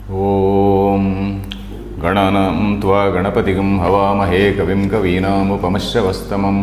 Om Gananam Tva Ganapatigam Havamahe Kavim Kavinamupamashravastamam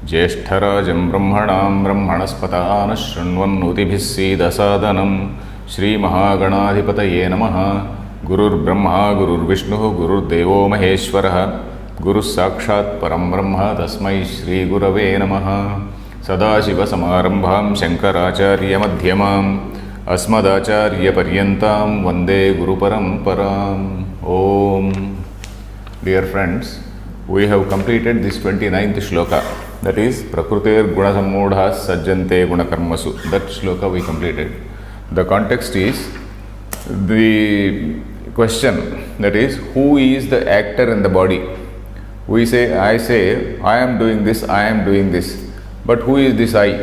Jeshtarajam Brahmanam Brahmanaspatana Shrunvannutibhissi Dasadanam Shri Mahaganadhipataye Namaha Gurur Brahma Gurur Vishnu Gurur Devo Maheshwaraha Guru Sakshat Param Brahma Tasmai Shri Gurave Namaha Sadashiva Samarambham Shankaracharya Madhyamam Asmadacharya Paryantam Vande Guru Paramparam. Om. Dear friends, we have completed this 29th shloka, that is Prakrutir Gunasammudhas Sajjante Gunakarmasu. That shloka we completed. The context is the question, that is, who is the actor in the body? We say, I am doing this, I am doing this. But who is this I?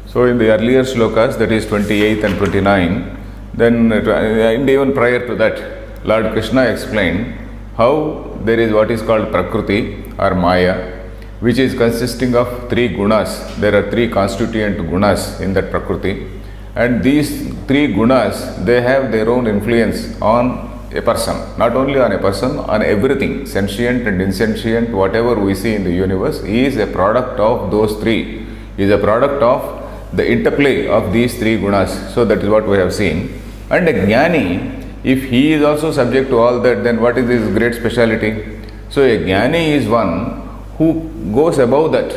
So in the earlier shlokas, that is 28 and 29, then and even prior to that, Lord Krishna explained how there is what is called Prakriti or Maya, which is consisting of three gunas. There are three constituent gunas in that Prakriti. And these three gunas, they have their own influence on a person. Not only on a person, on everything. Sentient and insentient, whatever we see in the universe, is a product of those three. Is a product of the interplay of these three gunas. So that is what we have seen. And a jnani, if he is also subject to all that, then what is his great speciality? So a jnani is one who goes above that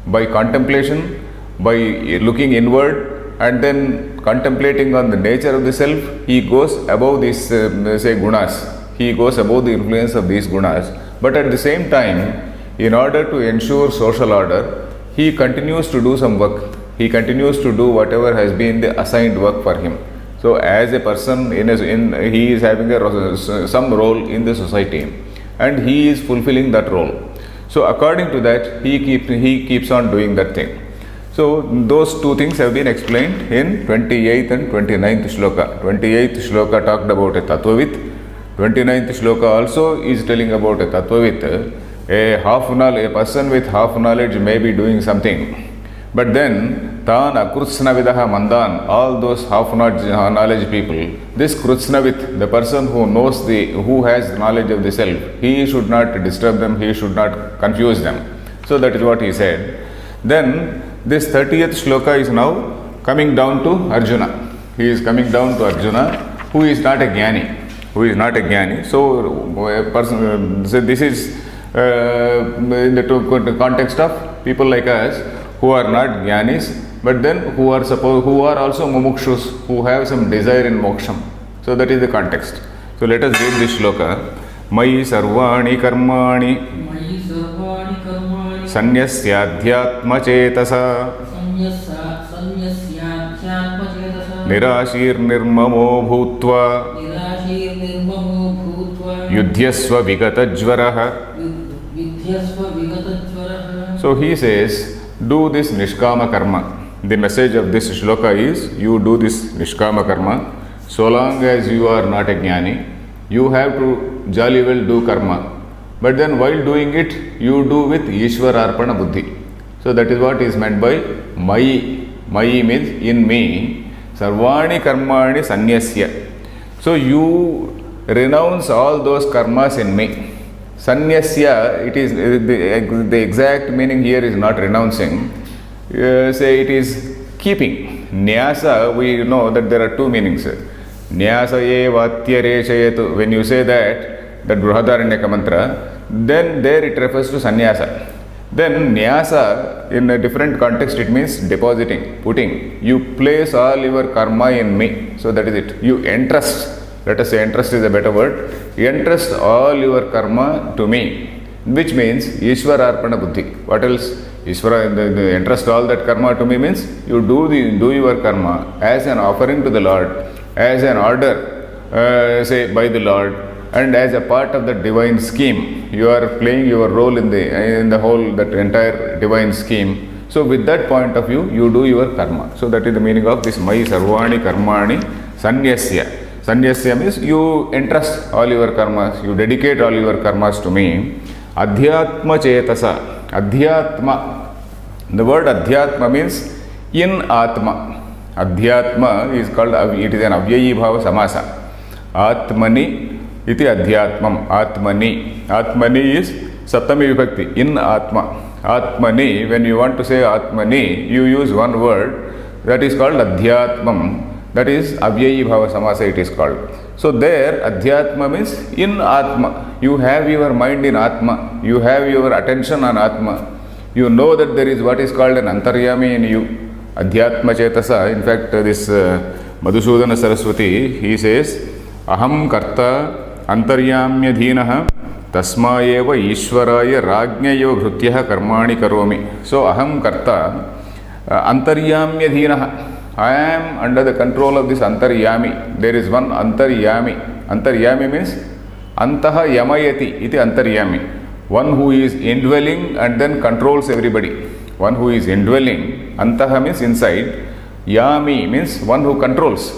by contemplation, by looking inward, and then contemplating on the nature of the self. He goes above these say gunas. He goes above the influence of these gunas. But at the same time, in order to ensure social order, he continues to do some work. He continues to do whatever has been the assigned work for him. So as a person, he is having some role in the society, and he is fulfilling that role. So according to that, he keeps on doing that thing. So those two things have been explained in 28th and 29th shloka. 28th shloka talked about a tattvavit. 29th shloka also is telling about a tattvavit. A person with half knowledge may be doing something. But then, Tan Akrutsnavidaha Mandan, all those half knowledge people, this Krutsnavit, the person who has knowledge of the self, he should not disturb them, he should not confuse them. So that is what he said. Then, this 30th shloka is now coming down to Arjuna. He is coming down to Arjuna, who is not a jnani. So, a person, so this is in the context of people like us, who are not jnanis, but then who are also mumukshus, who have some desire in moksham. So that is the context. So let us read this shloka. Mayi sarvani karmani sanyasya adhyatma chetasa nirashir nirmamo bhutva yudhyasva vigatajvaraha. So he says, do this nishkama karma. The message of this shloka is, you do this nishkama karma. So long as you are not a jnani, you have to jolly well do karma. But then while doing it, you do with Ishvara Arpana Buddhi. So that is what is meant by Mayi. Mayi means in me. Sarvani karmani sanyasya. So you renounce all those karmas in me. Sanyasya, it is the exact meaning here is not renouncing. Say it is keeping. Nyasa, we know that there are two meanings. Nyasa eva atyareshayatu. When you say that Brihadaranyaka mantra, then there it refers to sannyasa. Then nyasa, in a different context, it means depositing, putting. You place all your karma in me. So that is it. You entrust. Let us say entrust is a better word. Entrust all your karma to me, which means Ishvara Arpana Buddhi. What else? Ishvara, the entrust all that karma to me means you do your karma as an offering to the Lord, as an order, say by the Lord, and as a part of the divine scheme. You are playing your role in the whole, that entire divine scheme. So with that point of view, you do your karma. So that is the meaning of this Mai Sarvani Karmani Sanyasya. Sanyasya means you entrust all your karmas, you dedicate all your karmas to me. Adhyatma Chetasa. Adhyatma. The word Adhyatma means in Atma. Adhyatma is called, it is an avyayi bhava samasa. Atmani iti adhyatmam. Atmani. Atmani is saptami vibhakti, in Atma. Atmani, when you want to say Atmani, you use one word, that is called Adhyatmam. That is avyayi bhava samasa, it is called. So there, Adhyatma means in Atma. You have your mind in Atma. You have your attention on Atma. You know that there is what is called an Antaryami in you. Adhyatma Chetasa. In fact, this Madhusudana Saraswati, he says, Aham Karta Antaryamya Dhinaha Tasmayeva Ishwaraya Rajnyayo Bhrutyaha Karmani Karomi. So Aham Karta Antaryamya Dhinaha. I am under the control of this Antaryami. There is one Antaryami. Antaryami means Antaha Yamayati iti Antaryami. One who is indwelling and then controls everybody. One who is indwelling, Antaha means inside, Yami means one who controls.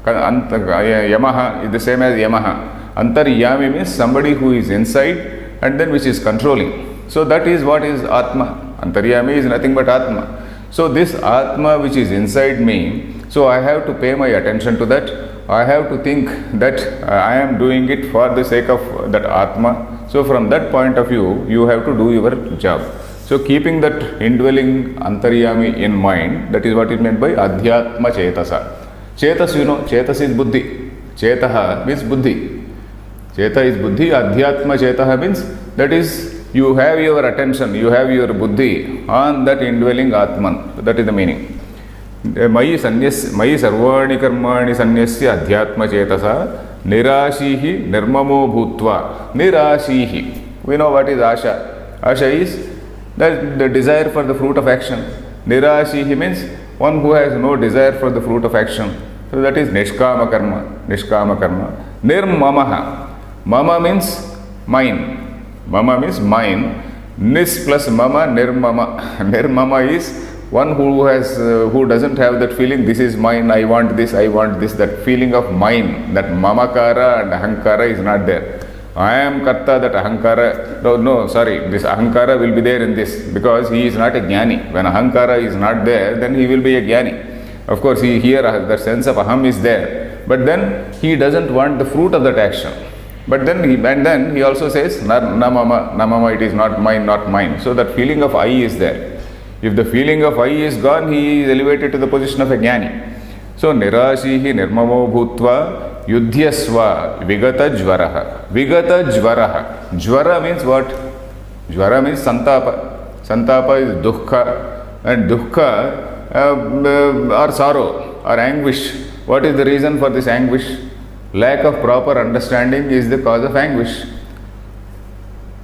Yamaha is the same as Yamaha. Antaryami means somebody who is inside and then which is controlling. So that is what is Atma. Antaryami is nothing but Atma. So this Atma which is inside me, so I have to pay my attention to that. I have to think that I am doing it for the sake of that Atma. So from that point of view, you have to do your job. So keeping that indwelling Antaryami in mind, that is what is meant by Adhyatma Chetasa. Chetas, you know, Chetas is Buddhi. Chetaha means Buddhi. Cheta is Buddhi. Adhyatma Chetaha means that is you have your attention, you have your Buddhi on that indwelling Atman. That is the meaning. Mayi sarvani karmani sanyasya adhyatma chetasa nirashihi nirmamo bhutva. Nirashihi. We know what is Asha. Asha is the desire for the fruit of action. Nirashihi means one who has no desire for the fruit of action. So that is Nishkama Karma. Nishkama Karma. Nirmamaha. Mama means mine. Mama means mine. Nis plus mama, nirmama. Nirmama is one who doesn't have that feeling, this is mine, I want this, that feeling of mine, that mamakara and ahankara is not there. I am karta, that ahankara, this ahankara will be there in this, because he is not a jnani. When ahankara is not there, then he will be a jnani. Of course, here the sense of aham is there, but then he doesn't want the fruit of that action. But then he also says, na mama, it is not mine. So that feeling of I is there. If the feeling of I is gone, he is elevated to the position of a jnani. So, nirashihi nirmamo bhutva yudhyasva vigata jvaraha. Vigata jvaraha. Jvara means what? Jvara means santapa. Santapa is dukkha. And dukkha or sorrow or anguish. What is the reason for this anguish? Lack of proper understanding is the cause of anguish.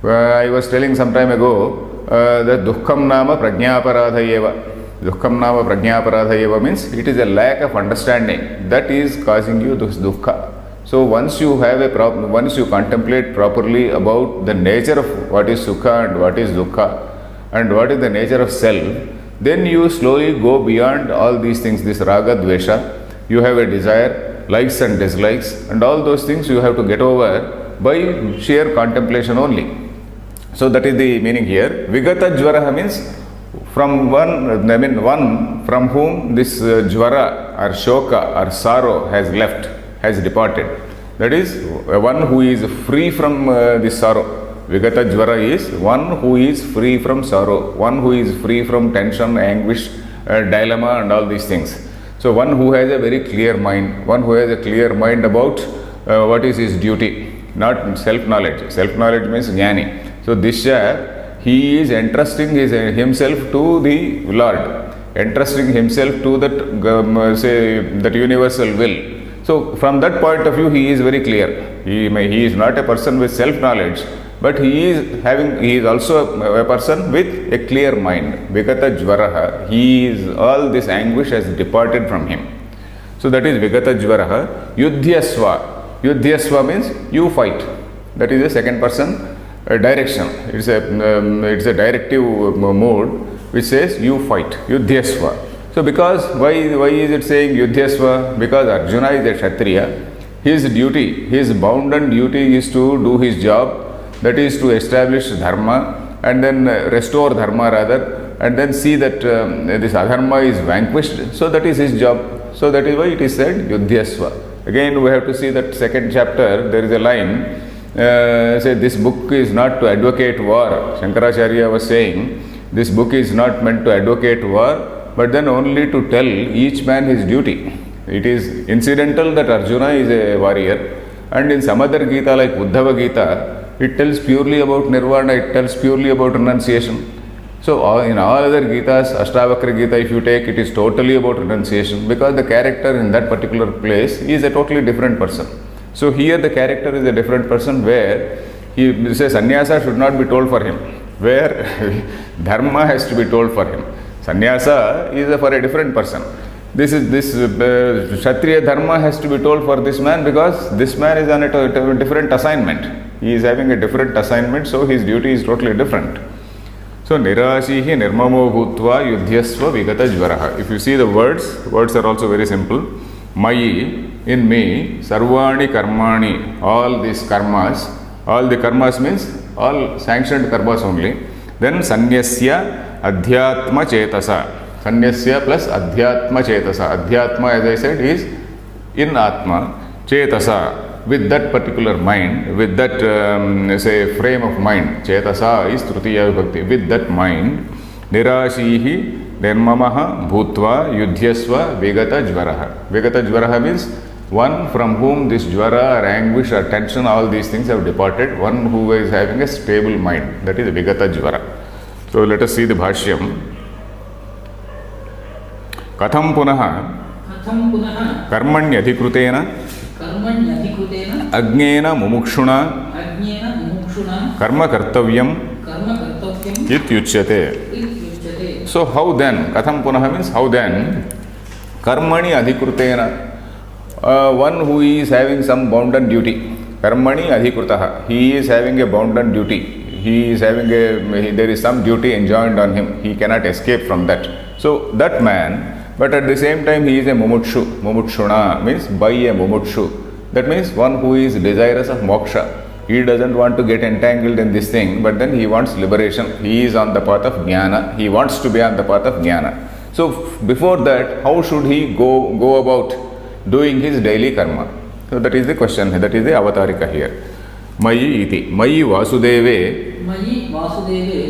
I was telling some time ago, that dukkham nama prajnaparadhayeva. Dukkham nama prajnaparadhayeva means it is a lack of understanding that is causing you this dukkha. So once you have a problem, once you contemplate properly about the nature of what is sukha and what is dukkha and what is the nature of self, then you slowly go beyond all these things, this raga dvesha. You have a desire, likes and dislikes, and all those things you have to get over by sheer contemplation only. So that is the meaning here. Vigata jvaraha means one from whom this jvara or shoka or sorrow has left, has departed. That is one who is free from this sorrow. Vigata jvara is one who is free from sorrow, one who is free from tension, anguish, dilemma and all these things. So one who has a very clear mind, one who has a clear mind about what is his duty, not self-knowledge. Self-knowledge means jnani. So Disha, he is entrusting himself to the Lord, entrusting himself to that universal will. So from that point of view, he is very clear. He is not a person with self-knowledge, but he is also a person with a clear mind. Vigata jvaraha, all this anguish has departed from him. So that is Vigata jvaraha. Yudhyasva. Yudhyasva means you fight. That is the second person direction. It's a directive mode which says you fight. Yudhyasva. So because why is it saying Yudhyasva? Because Arjuna is a Kshatriya. His duty, his bounden duty is to do his job, that is to establish dharma and then restore dharma rather, and then see that this adharma is vanquished. So that is his job. So that is why it is said Yudhyasva. Again, we have to see that second chapter, there is a line, say this book is not to advocate war. Shankaracharya was saying, this book is not meant to advocate war, but then only to tell each man his duty. It is incidental that Arjuna is a warrior, and in some other Gita like Uddhava Gita, it tells purely about nirvana, it tells purely about renunciation. So in all other Gitas, Ashtavakra Gita, if you take, it is totally about renunciation, because the character in that particular place is a totally different person. So here the character is a different person, where he says sannyasa should not be told for him, where dharma has to be told for him. Sannyasa is for a different person. This Kshatriya dharma has to be told for this man, because this man is on a different assignment. He is having a different assignment, so his duty is totally different. So nirashihi nirmamo bhutva yudhyasva vigata jvaraha. If you see the words are also very simple. Mayi, in me, sarvani karmani, all these karmas, all the karmas means all sanctioned karmas only. Then sanyasya adhyatma chetasa. Sanyasya plus adhyatma chetasa. Adhyatma, as I said, is in atma. Chetasa, with that particular mind, with that say frame of mind. Chetasa is tritiya vibhakti. With that mind, nirashihi nirmamaha bhutva yudhyasva vigata jvaraha. Vigata jvaraha means one from whom this jvara or anguish or tension, all these things have departed, one who is having a stable mind. That is vigata jvara. So let us see the bhashyam. Katham punaha karmanyadhikrutena agnena mumukshuna karma kartavyam ityuchyate. So how then? Katham punaha means how then? Karmani adhikrutena. One who is having some bounden duty. Karmani adhikrutaha. He is having a bounden duty. He is having there is some duty enjoined on him. He cannot escape from that. So that man, but at the same time he is a mumukshu. Mumukshuna means by a mumukshu. That means one who is desirous of moksha. He doesn't want to get entangled in this thing, but then he wants liberation. He is on the path of Jnana. He wants to be on the path of Jnana. So before that, how should he go about doing his daily karma? So that is the question. That is the avatarika here. Mayi iti. Mayi vasudeve.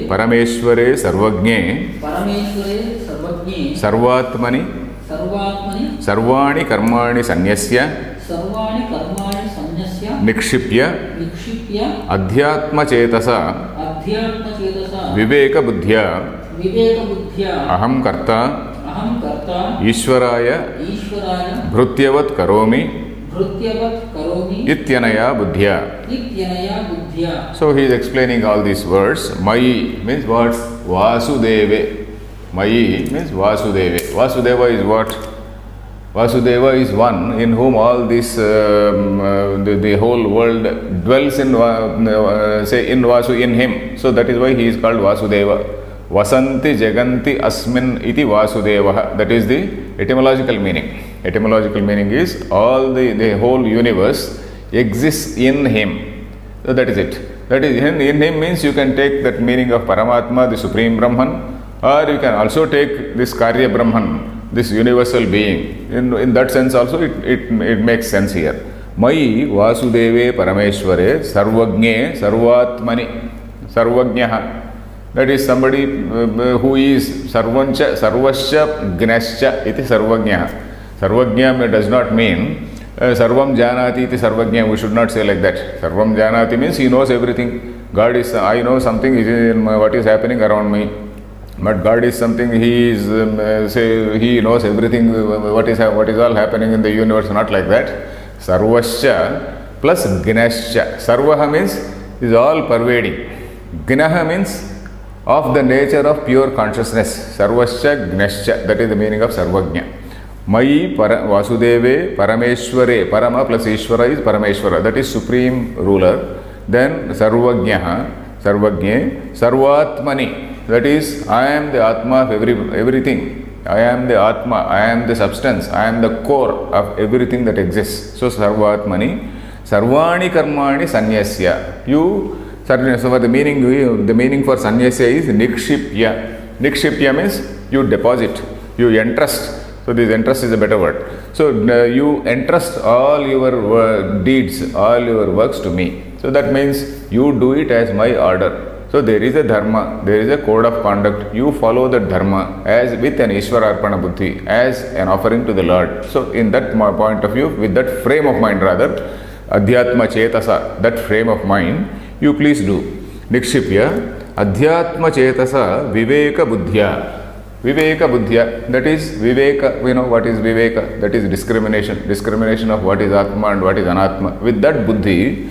Parameshware sarvagne. Sarvatmani. Sarvani karmani sanyasya. Nikshipya Adhyatma chetasa Viveka buddhya Aham karta Ishwaraya Bhrutyavat karomi Ityanaya buddhya. So he is explaining all these words. Mayi means what? Vasudeve. Mayi means Vasudeve. Vasudeva is what? Vasudeva is one in whom all this, the whole world dwells in, say in Vasu, in him. So that is why he is called Vasudeva. Vasanti Jaganti Asmin iti Vasudeva. That is the etymological meaning. Etymological meaning is all the whole universe exists in him. So that is it. That is in him means you can take that meaning of Paramatma, the Supreme Brahman, or you can also take this Karya Brahman, this universal being. In that sense also it makes sense here. Mayi Vasudeve Parameshware Sarvagne Sarvatmani. Sarvagnaha. That is somebody who is Sarvancha Sarvasya Gnascha iti Sarvagnaha. Sarvagnya does not mean Sarvam Janati iti Sarvagnya. We should not say like that. Sarvam Janati means he knows everything. God is, I know something what is happening around me. But God is something, He is, He knows everything, what is all happening in the universe, not like that. Sarvasya plus Gnascha. Sarvaha means is all pervading. Gnaha means of the nature of pure consciousness. Sarvasya Gnascha. That is the meaning of Sarvagnya. Mayi Vasudeve Parameshware. Parama plus Ishvara is Parameshwara. That is supreme ruler. Then Sarvagnya, Sarvagne, Sarvatmani. That is, I am the Atma of everything. I am the Atma, I am the substance, I am the core of everything that exists. So, Sarvatmani, Sarvani Karmani Sanyasya. So the meaning for Sanyasya is Nikshipya. Nikshipya means you deposit, you entrust. So this entrust is a better word. So you entrust all your deeds, all your works to me. So that means you do it as my order. So there is a dharma, there is a code of conduct. You follow the dharma as with an Ishwararpana buddhi, as an offering to the Lord. So in that point of view, with that frame of mind rather, Adhyatma Chetasa, that frame of mind, you please do. Nikshipya, Adhyatma Chetasa Viveka Buddhya. Viveka Buddhya, that is Viveka, we know what is Viveka, that is discrimination of what is Atma and what is Anatma. With that buddhi,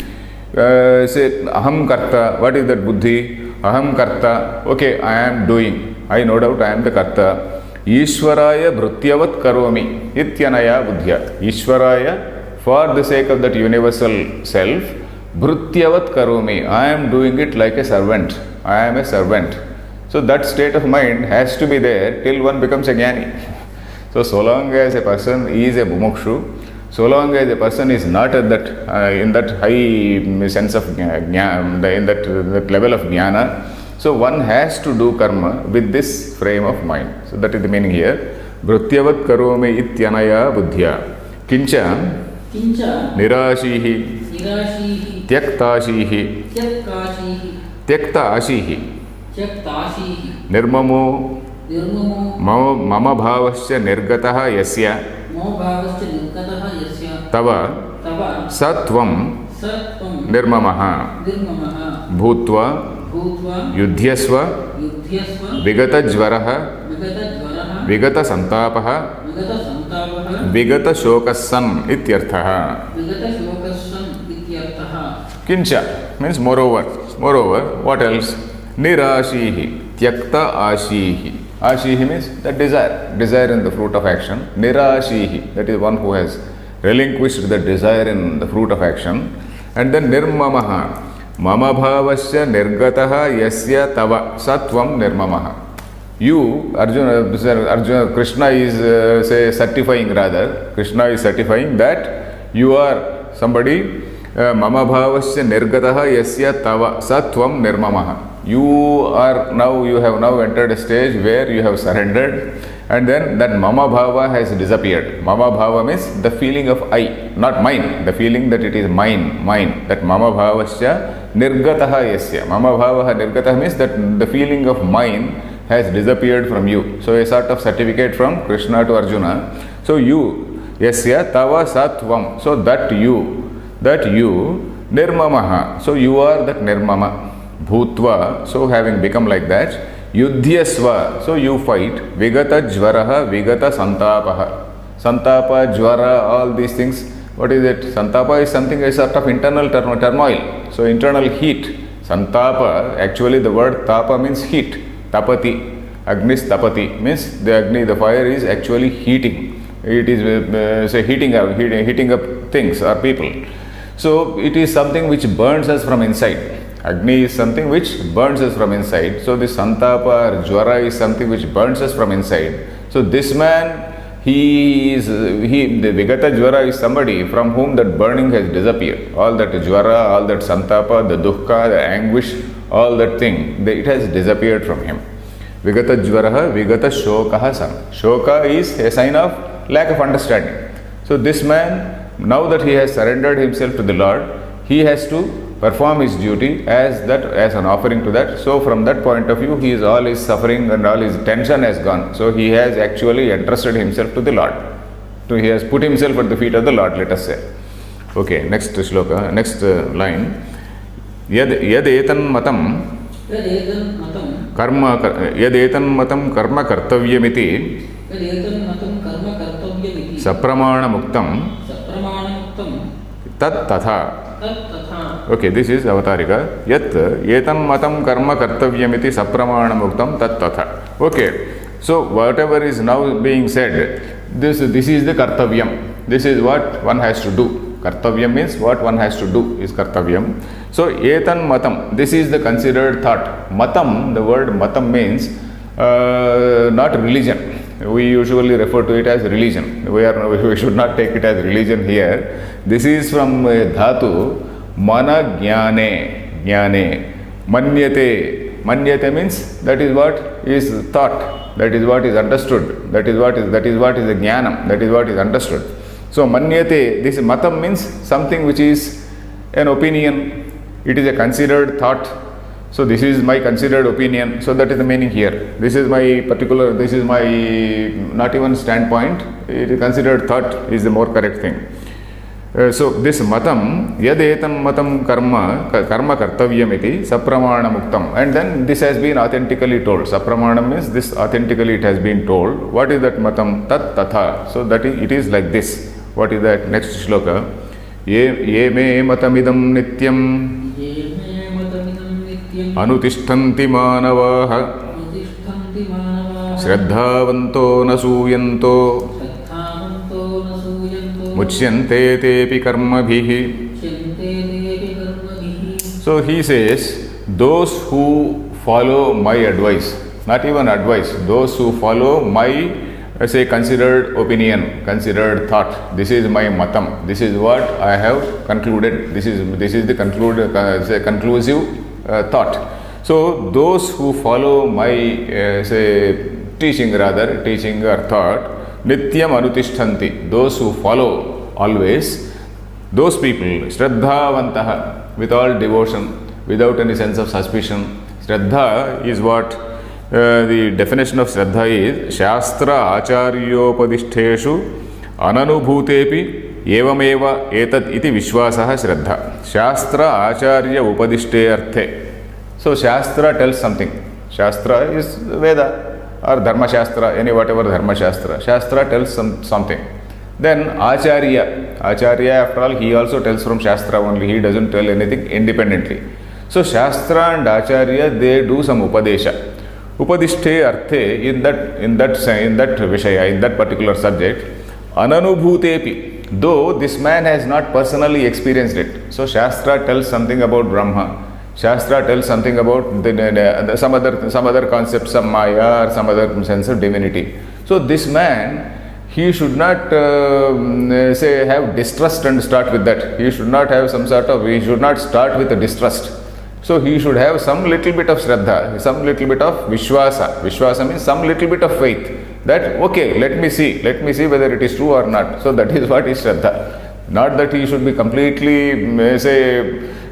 say Aham Karta, what is that buddhi? Aham Karta, okay, I am doing, I no doubt I am the Karta. Ishwaraya Bhrutyavat Karomi, Ityanaya Buddhya. Ishwaraya, for the sake of that universal self, Bhrutyavat Karomi, I am doing it like a servant, I am a servant. So that state of mind has to be there till one becomes a jnani. So long as a person is a mumukshu, so long as a person is not at that in that high sense of jnana, in that level of jnana, so one has to do karma with this frame of mind. So that is the meaning here. Bhrutyavat karome ityanaya buddhya. Kincha nirashihi tyaktashihi tyaktashihi Nirmamo mama bhavasya nirgataha yasya tava satvam nirmamaha bhutva yudhyasva vigata jvaraha vigata santapaha vigata shokasan ityarthaha. Kincha means moreover, what else? Nirashihi, tyakta ashihi. Ashihi means that desire in the fruit of action. Nirashihi, that is one who has relinquished the desire in the fruit of action. And then nirmamaha, mama bhavasya nirgataha yasya tava satvam nirmamaha. You, Arjuna, Krishna is certifying that you are somebody. Mama bhavasya nirgataha yasya tava satvam nirmamaha. You have now entered a stage where you have surrendered, and then that mama bhava has disappeared. Mama bhava means the feeling of I, not mine, the feeling that it is mine. That mama bhavasya nirgataha yasya. Mama bhava nirgataha means that the feeling of mine has disappeared from you. So a sort of certificate from Krishna to Arjuna. So you, yasya tava satvam, so that you nirmamaha, so you are that nirmama. Bhutva, so having become like that. Yudhyasva, so you fight. Vigata jvaraha, vigata santapaha. Santapa, jvara, all these things. What is it? Santapa is something, a sort of internal turmoil. So internal heat. Santapa, actually the word tapa means heat. Tapati, agnis tapati, means the fire is actually heating. It is heating up things or people. So it is something which burns us from inside. Agni is something which burns us from inside. So this santapa or jvara is something which burns us from inside. So this man, the vigata jvara is somebody from whom that burning has disappeared. All that jvara, all that santapa, the dukkha, the anguish, all that thing, it has disappeared from him. Vigata jvaraha, vigata shokaha san. Shoka is a sign of lack of understanding. So this man, now that he has surrendered himself to the Lord, he has to perform his duty as an offering to that. So from that point of view, all his suffering and all his tension has gone. So he has actually entrusted himself to the Lord. So he has put himself at the feet of the Lord, let us say. Okay, next shloka, next line. Yad etan matam karma kartavyamiti sapramana muktam tat tatha. Okay, this is avatarika. Yat etam matam karma kartavyamiti sapramana muktam tat tatha. Okay, so whatever is now being said, this is the kartavyam. This is what one has to do. Kartavyam means what one has to do is kartavyam. So etan matam, this is the considered thought. Matam, the word matam means not religion. We usually refer to it as religion. We should not take it as religion here. This is from dhatu mana jnane. Manyate. Manyate means that is what is thought. That is what is understood. That is what is the jnanam. That is what is understood. So manyate, this matam means something which is an opinion. It is a considered thought. So this is my considered opinion. So that is the meaning here. This is my not even standpoint. It is considered thought is the more correct thing. So this matam, yadetam matam karma kartavyam iti sapramana muktam. And then this has been authentically told. Sapramana means this authentically it has been told. What is that matam? Tat tatha. So that it is like this. What is that? Next shloka. Ye me matamidam nityam anutishtanti manavaha shraddhavanto nasuyanto muchyante tepi karmabhihi. So he says, those who follow my advice, not even advice, those who follow my considered opinion, considered thought, this is my matam, this is what I have concluded, this is the conclusive thought. So those who follow my teaching or thought, nityam anutishtanti, those who follow always, those people, shraddhavantaha, with all devotion, without any sense of suspicion. Shraddha is what the definition of shraddha is, shastra acharyopadishteshu ananubhutepi evameva etad iti vishwasaha shraddha. Shastra acharya upadishte arthe. So Shastra tells something. Shastra is Veda or Dharma Shastra, any whatever Dharma Shastra. Shastra tells something. Then Acharya. Acharya, after all, he also tells from Shastra only. He doesn't tell anything independently. So Shastra and Acharya, they do some Upadesha. Upadishte arthe, in that Vishaya, in that particular subject, Ananubhutepi, though this man has not personally experienced it. So Shastra tells something about Brahma. Shastra tells something about some other concept, some Maya or some other sense of divinity. So this man, he should not have distrust and start with that. He should not have he should not start with a distrust. So he should have some little bit of Shraddha, some little bit of Vishwasa. Vishwasa means some little bit of faith. That, okay, let me see whether it is true or not. So that is what is Shraddha. Not that he should be completely,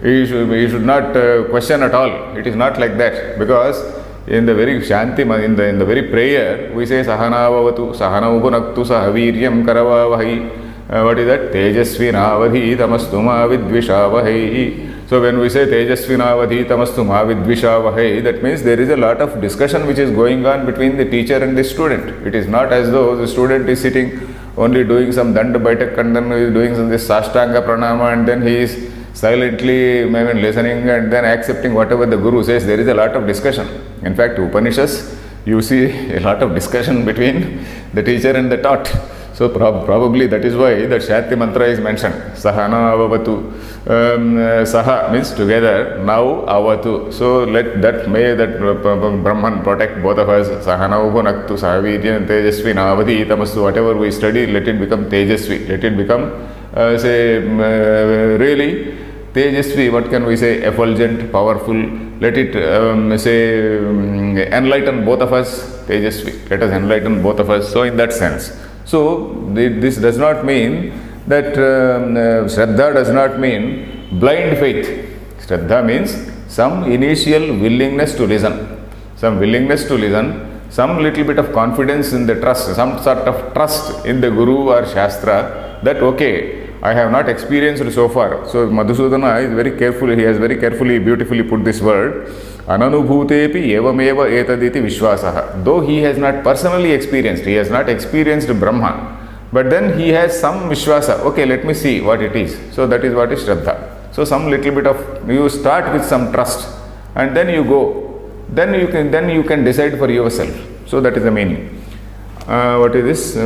he should not question at all. It is not like that. Because in the very Shanti, in the very prayer, we say Sahana Vavatu, Sahana Upunaktu Sahaviryam Karavavahi. What is that? Tejasvinavadhi tamastuma vidvishavahi. So when we say Tejasvinavadhi tamastuma vidvishavahi, that means there is a lot of discussion which is going on between the teacher and the student. It is not as though the student is sitting only doing some Danda Baitak and then is doing some this Sashtanga Pranama and then he is silently listening and then accepting whatever the Guru says. There is a lot of discussion. In fact, Upanishads, you see a lot of discussion between the teacher and the taught. So probably that is why that Shati mantra is mentioned. Sahana avavatu. Saha means together. Now avatu. So let that Brahman protect both of us. Sahana upanaktu sahaviryan tejasvi navadhi tamastu. Whatever we study, let it become tejasvi. Let it become really tejasvi. What can we say? Effulgent, powerful. Let it enlighten both of us. Tejasvi. Let us enlighten both of us. So in that sense. So this does not mean that Shraddha does not mean blind faith. Shraddha means some initial willingness to listen. Some willingness to listen, some little bit of confidence in the trust, some sort of trust in the Guru or Shastra that okay, I have not experienced so far. So Madhusudana is very careful, he has very carefully, beautifully put this word. Ananubhutepi evameva etaditi vishwasaha. Though he has not personally experienced, he has not experienced Brahma, but then he has some vishwasa. Okay, let me see what it is. So that is what is Shraddha. So some little bit of, you start with some trust and then you go. Then you can decide for yourself. So that is the meaning. What is this?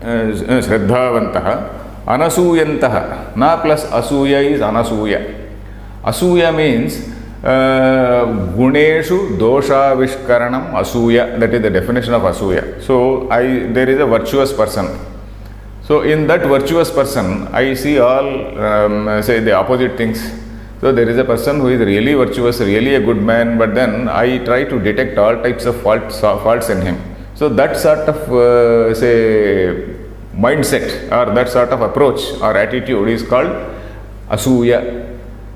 Shraddhavantaha. Anasuyantaha. Na plus asuya is anasuya. Asuya means Guneshu dosha vishkaranam asuya. That is the definition of asuya. So there is a virtuous person. So in that virtuous person, I see all the opposite things. So there is a person who is really virtuous, really a good man, but then I try to detect all types of faults in him. So that sort of say mindset or that sort of approach or attitude is called asuya.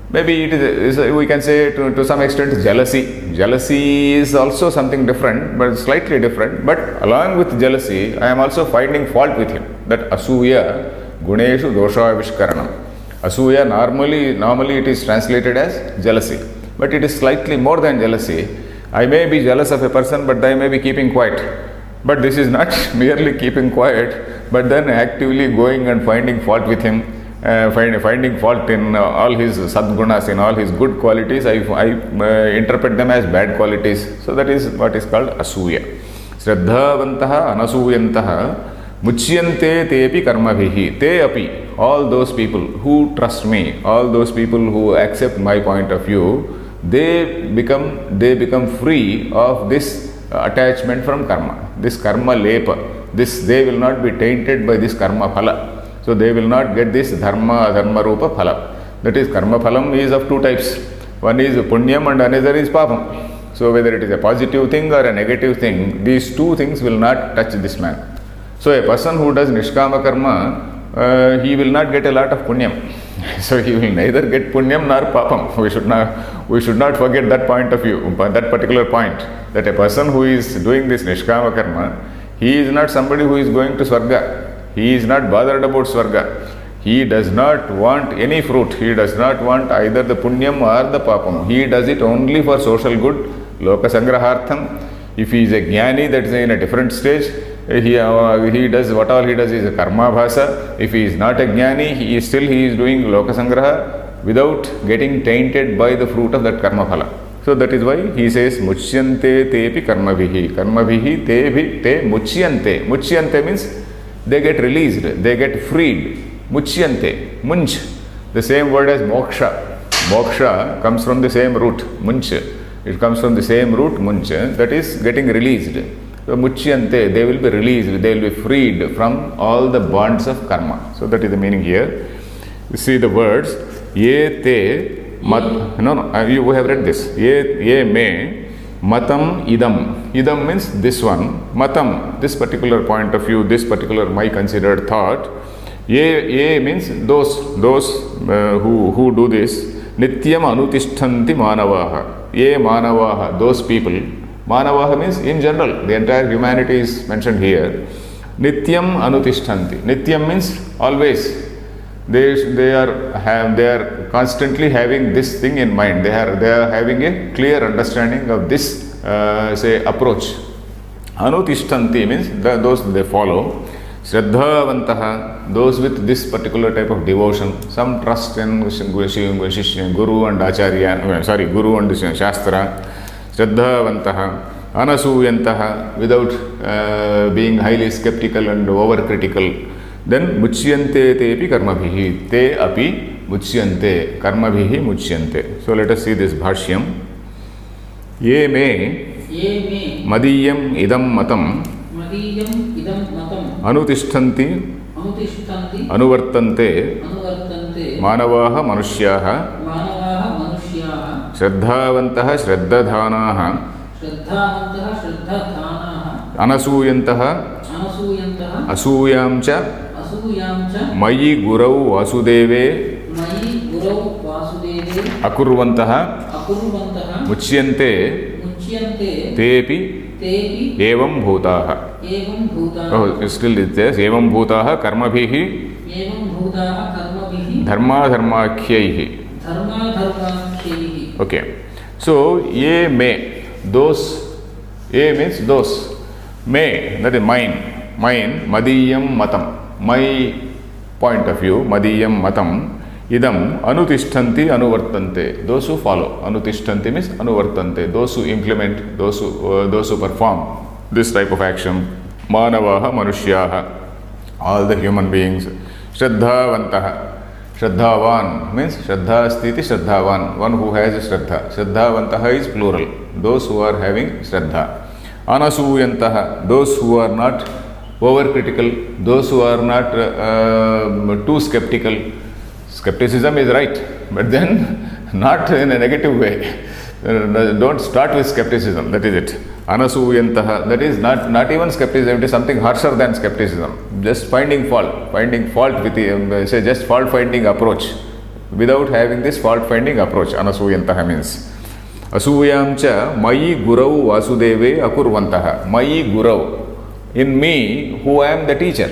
Maybe it is we can say to some extent jealousy. Jealousy is also something different, but slightly different. But along with jealousy, I am also finding fault with him. That asuya guneshu dosha vishkaranam. Asuya normally it is translated as jealousy, but it is slightly more than jealousy. I may be jealous of a person, but I may be keeping quiet. But this is not merely keeping quiet, but then actively going and finding fault with him, finding fault in all his sadgunas, in all his good qualities. I interpret them as bad qualities. So that is what is called asuya. Shraddhavantaha anasuyantaha muchyante tepi karmabhihi. Te api. All those people who trust me, all those people who accept my point of view, they become free of this attachment from karma, this karma lepa. They will not be tainted by this karma phala. So they will not get this dharma rupa phala. That is, karma phalam is of two types. One is punyam and another is papam. So whether it is a positive thing or a negative thing, these two things will not touch this man. So a person who does nishkama karma, he will not get a lot of punyam. So he will neither get punyam nor papam. We should not forget that point of view, that particular point, that a person who is doing this nishkama karma, he is not somebody who is going to swarga. He is not bothered about swarga. He does not want any fruit. He does not want either the punyam or the papam. He does it only for social good, loka sangrahartham. If he is a jnani, that is in a different stage. He does what all he does is a karma bhasa. If he is not a jnani, he is doing loka sangraha without getting tainted by the fruit of that karma phala. So that is why he says muchyante tepi karmabhihi. Karmabhihi te muchyante. Muchyante means they get released, they get freed. Muchyante, munch. The same word as moksha. Moksha comes from the same root, munch. It comes from the same root, munch, that is getting released. So muchyante, they will be released, they will be freed from all the bonds of karma. So that is the meaning here. You see the words, ye te mat, you have read this. Ye me matam idam. Idam means this one. Matam, this particular point of view, this particular my considered thought. Ye means those who do this. Nityam anutishtanti manavaha. Ye manavaha, those people. Manavaha means in general, the entire humanity is mentioned here. Nityam anutishtanti. Nityam means always. They are constantly having this thing in mind. They are having a clear understanding of this approach. Anutishtanti means those they follow. Shraddhavantaha, those with this particular type of devotion, some trust in Guru and Acharya, Guru and Shastra. Shraddhavantaha, anasuyantaha, without being highly skeptical and overcritical. Then muchyante tepi karmabhihi, te api muchyante, karmabhihi muchyante. So let us see this bhashyam. Ye me madiyam idam matam anutishtanti anuvartante manavaha manushyaha shraddhavantaha shraddadhanaha anasuyantaha asuyamcha mayi gurau vasudeve akurvantaha muchyante tepi evam bhutaha. Oh, still it says evam bhutaha karmabhihi dharma dharmakhyaihi. Okay. So ye me, those, ye means those, me, that is mine, madiyam matam, my point of view, madiyam matam, idam anutishtanti anuvartante, those who follow. Anutishtanti means anuvartante, those who implement, those who perform this type of action. Manavaha manushyaha, all the human beings. Shraddhavantaha, shraddhavan means shraddha stiti shraddhavan, one who has shraddha. Shraddhavantaha is plural, those who are having shraddha. Anasuyantaha, those who are not overcritical, those who are not too skeptical. Skepticism is right, but then not in a negative way. Don't start with skepticism, that is it. Anasuyantaha, that is not even skepticism, it is something harsher than skepticism. Just finding fault with say just fault finding approach, without having this fault finding approach. Anasuyantaha means asuyam cha mayi gurau vasudeve akurvantaha. Mayi gurau, in me who am the teacher.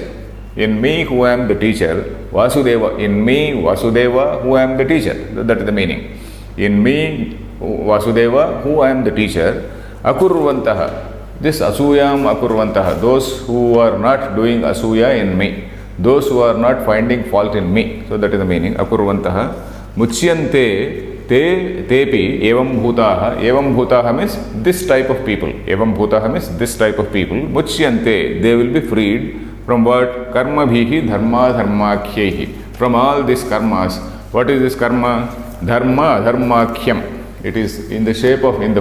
In me who am the teacher, Vasudeva. In me Vasudeva who am the teacher. That is the meaning. In me Vasudeva who am the teacher, akurvantaha. This asuyam akurvantaha, those who are not doing asuya in me, those who are not finding fault in me. So that is the meaning. Akurvantaha muchyante tepi evam bhutaha. Evam bhutaha means this type of people. Evam bhutaha means this type of people. Muchyante, they will be freed from what? Karma bhihi dharma dharmakhyaihi. From all these karmas. What is this karma? Dharma dharmakhyam. It is in the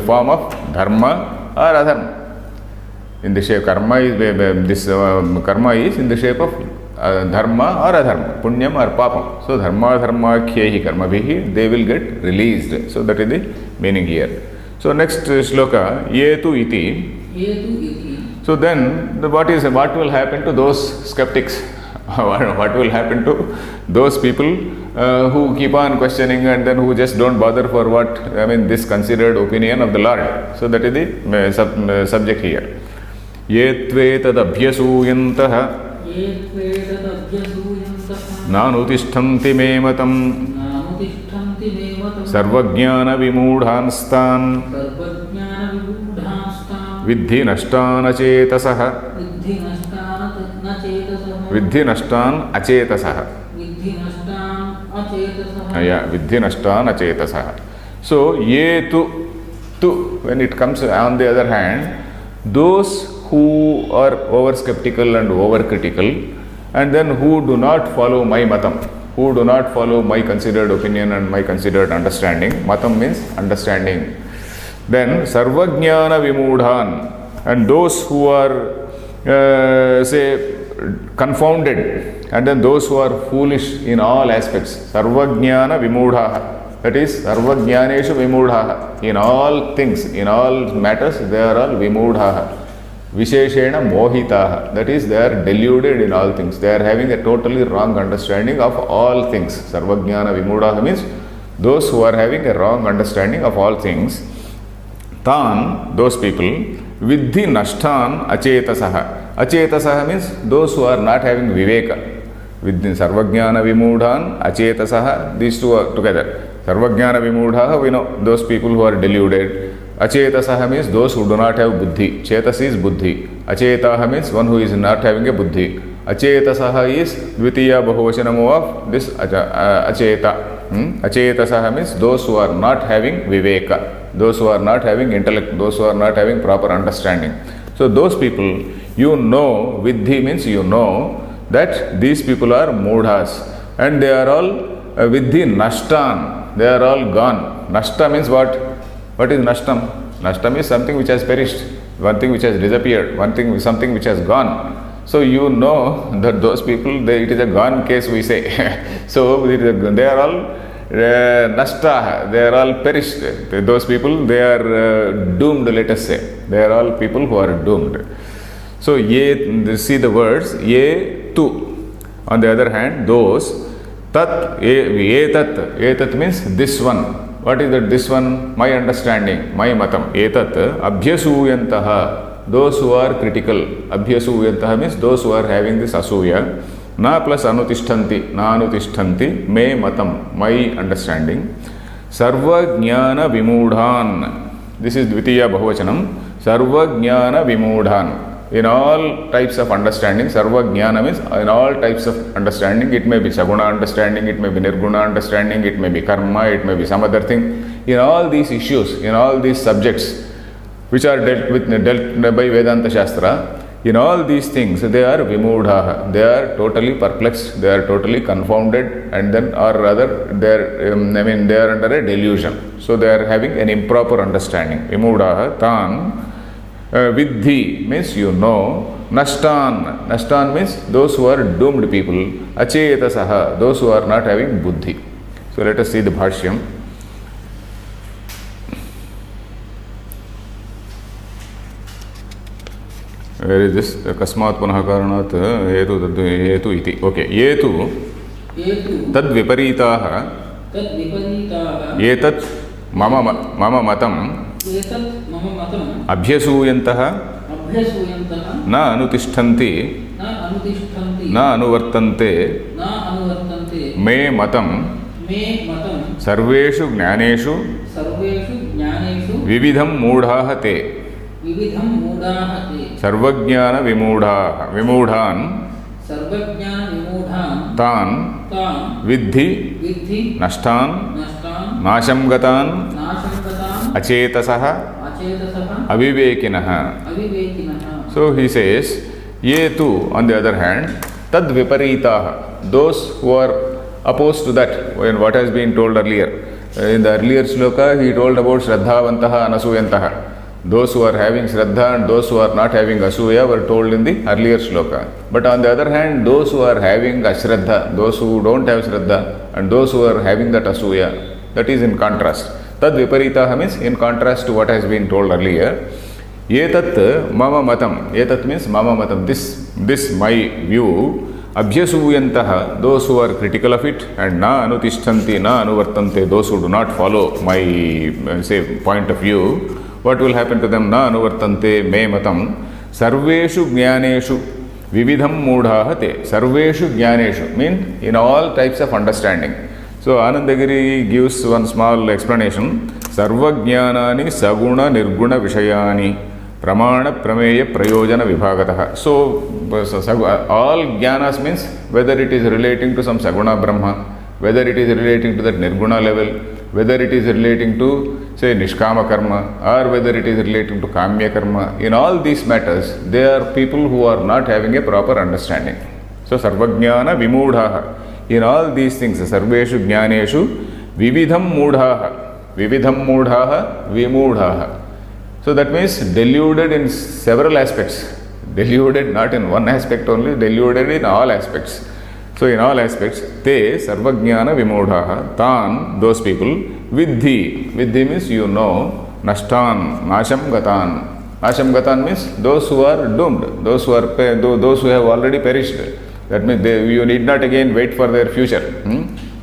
form of dharma or adharma. In the shape, karma is karma is in the shape of dharma or adharma, punyam or papam. So dharma dharmakhyaihi karma bhihi, they will get released. So that is the meaning here. So next shloka, yetu iti. So then, what will happen to those skeptics? What will happen to those people who keep on questioning and then who just don't bother for this considered opinion of the Lord? So that is the subject here. Yetvetad abhyasuyantaha nanutishtanti me matam sarvajnana vimudhanstan Vidhi nashtan acetasaha. Vidhi nashtan acetasaha. Vidhi nashtan acetasaha. So, ye tu, when it comes on the other hand, those who are over skeptical and over critical, and then who do not follow my matam, who do not follow my considered opinion and my considered understanding. Matam means understanding. Then sarvajnana vimudhan, and those who are confounded, and then those who are foolish in all aspects. Sarvajnana vimudhaha, that is sarvajnaneshu vimudhaha. In all things, in all matters, they are all vimudhaha. Visheshena mohitaha, that is they are deluded in all things. They are having a totally wrong understanding of all things. Sarvajnana vimudhaha means those who are having a wrong understanding of all things. Tan, those people, vidhi nashtan acetasaha. Acetasaha means those who are not having viveka. Vidhi sarvajnana vimudhan, acetasaha, these two are together. Sarvajnana vimudhaha, we know, those people who are deluded. Acetasaha means those who do not have buddhi. Chetas is buddhi. Achetaha means one who is not having a buddhi. Achetasaha is dvitiya bahuvachanam of this acheta. Achetasaha means those who are not having viveka. Those who are not having intellect, those who are not having proper understanding. So those people, you know, vidhi means you know that these people are mudhas and they are all vidhi nashtan, they are all gone. Nashta means what? What is nashtam? Nashtam is something which has perished, one thing which has disappeared, something which has gone. So you know that those people, it is a gone case, we say. So they are all nashta, they are all perished. Those people, they are doomed, let us say. They are all people who are doomed. So see the words, ye tu. On the other hand, those, tat, etat means this one. What is that this one? My understanding, my matam. Etat abhyasuyantaha, those who are critical. Abhyasuyantaha means those who are having this asuya. Na plus anutishtanti, na anutishtanti, me matam, my understanding. Sarva jnana vimudhan, this is dvitiya bahuvachanam. Sarva jnana vimudhan. In all types of understanding, sarva jnana means in all types of understanding. It may be saguna understanding, it may be nirguna understanding, it may be karma, it may be some other thing. In all these issues, in all these subjects which are dealt by Vedanta Shastra, in all these things, they are vimudhaha. They are totally perplexed, they are totally confounded, and then, or rather, they are under a delusion. So they are having an improper understanding. Vimudhaha, tan, vidhi means you know, nashtan, nashtan means those who are doomed people, achetasaha, those who are not having buddhi. So let us see the bhashyam. Where is this? Kasmat punah karanat hetu iti. Okay. Yetu tad viparitaha etat mama matam abhyasuyantaha na anutishtanti na anuvartante me matam sarveshu jnaneshu vividham moodhaha te sarvajnana vimudhan tan vidhi nashtan nasham gatan acetasaha avivekinaha. So he says, ye tu, on the other hand, tad viparitaha, those who are opposed to that, when what has been told earlier. In the earlier shloka, he told about shraddhavantaha and asuyantaha. Those who are having shraddha and those who are not having asuya were told in the earlier shloka. But on the other hand, those who are having ashraddha, those who don't have shraddha, and those who are having that asuya, that is in contrast. Tad viparitaha means in contrast to what has been told earlier. Etat mama matam. Etat means mama matam. This my view. Abhyasuyantaha, those who are critical of it, and na anutishtanti, na anuvartante, those who do not follow my say point of view. What will happen to them? Na anuvartante me matam. Sarveshu jnaneshu vividham moodhaha te. Sarveshu jnaneshu means in all types of understanding. So Anandagiri gives one small explanation. Sarva jnanani saguna nirguna vishayani pramana prameya prayojana vibhagataha. So all jnanas means whether it is relating to some saguna brahma, whether it is relating to that nirguna level, whether it is relating to say nishkama karma, or whether it is relating to kamya karma, in all these matters they are people who are not having a proper understanding. So sarvajnana vimudhaha. In all these things, sarveshu jnaneshu vividham moodhaha. Vividham moodhaha vimudhaha. So that means deluded in several aspects. Deluded not in one aspect only, deluded in all aspects. So in all aspects, te sarvajnana vimudhaha, tan, those people, vidhi. Vidhi means you know, nashtan, nasham gatan. Nasham gatan means those who are doomed, those who have already perished. That means you need not again wait for their future.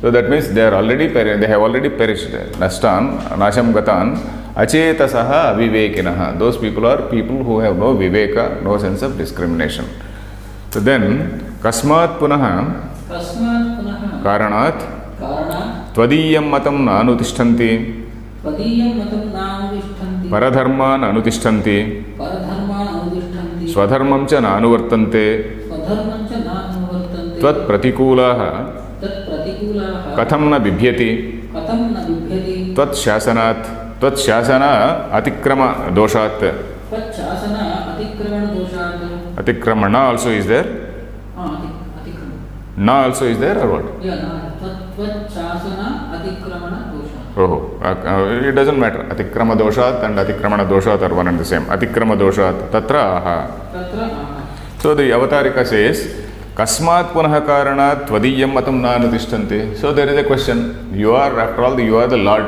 So that means they have already perished. Nashtan, nasham gatan, acetasaha avivekinaha. Those people are people who have no viveka, no sense of discrimination. So then, kasmat punaha karanat tvadiyam matam na anutishtanti paradharman anutishtanti swadharmam cha na anuvartante tvat pratikulaha katham na bibhyati tvat shasana atikrama doshat. Atikramana also is there? Na also is there or what? Oh, it doesn't matter. Atikrama doshat and atikramana doshat are one and the same. Atikrama doshat tatra aha. So the Avatarika says, Kasmat punah karanat tvadiyam matam na anutishtanti. So there is a question. You are, after all, you are the Lord.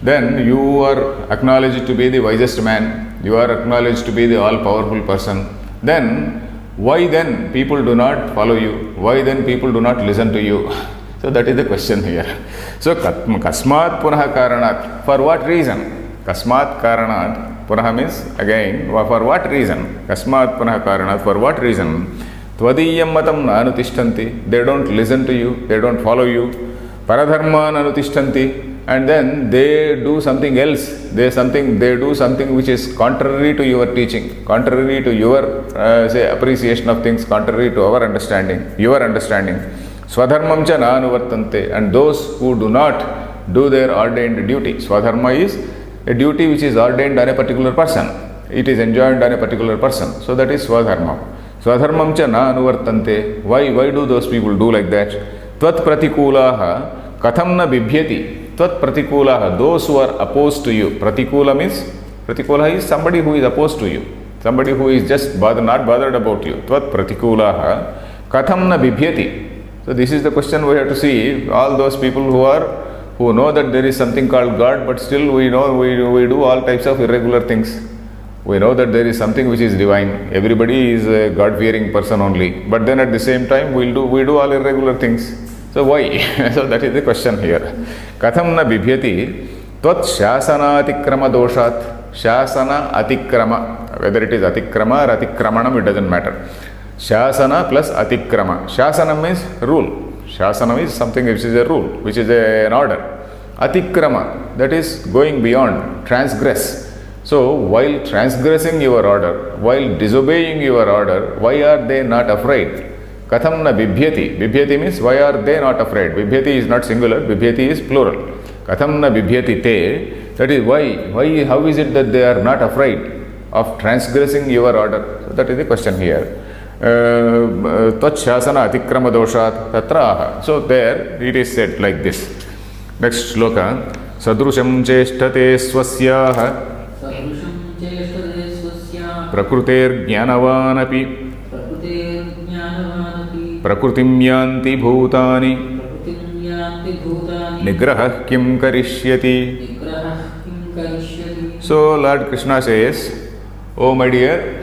Then you are acknowledged to be the wisest man. You are acknowledged to be the all-powerful person. Then, why then people do not follow you? Why then people do not listen to you? So that is the question here. So, Kasmat punah karanat. For what reason? Kasmat karanat. Punah means again, for what reason? Kasmat punah karanat. For what reason? Tvadiyam matam na anutishtanti. They don't listen to you. They don't follow you. Paradharman anutishtanti. And then they do something else. They do something which is contrary to your teaching, contrary to your say appreciation of things, contrary to our understanding, your understanding. Swadharmam cha na anuvartante. And those who do not do their ordained duty. Swadharma is a duty which is ordained on a particular person. It is enjoined on a particular person. So that is swadharma. Swadharmam cha na anuvartante. Why do those people do like that? Tvat pratikulaha katham na bibhyati. Tvat pratikulaha, those who are opposed to you. Pratikula means, pratikula is somebody who is opposed to you. Somebody who is just not bothered about you. Tvat pratikulaha katham na bibhyati. So this is the question we have to see. All those people who know that there is something called God, but still we know we do all types of irregular things. We know that there is something which is divine. Everybody is a God-fearing person only. But then at the same time, we do all irregular things. So why? So that is the question here. Katham na bibhyati tvat shasanatikrama doshat. Shasana atikrama. Whether it is atikrama or atikramanam, it doesn't matter. Shasana plus atikrama. Shasana means rule. Shasana is something which is a rule, which is an order. Atikrama, that is going beyond, transgress. So, while transgressing your order, while disobeying your order, why are they not afraid? Katham na bibhyati. Bibhyati means why are they not afraid? Bibhyati is not singular, bibhyati is plural. Katham na bibhyati te. That is why. How is it that they are not afraid of transgressing your order? So that is the question here. Tachasana atikrama doshat tatraha. So there it is said like this. Next shloka. Sadrusham cheshtate swasyaha Prakruter jnanavanapi Prakrutim yanti bhutani Nigrahah kim karishyati. So Lord Krishna says, oh my dear,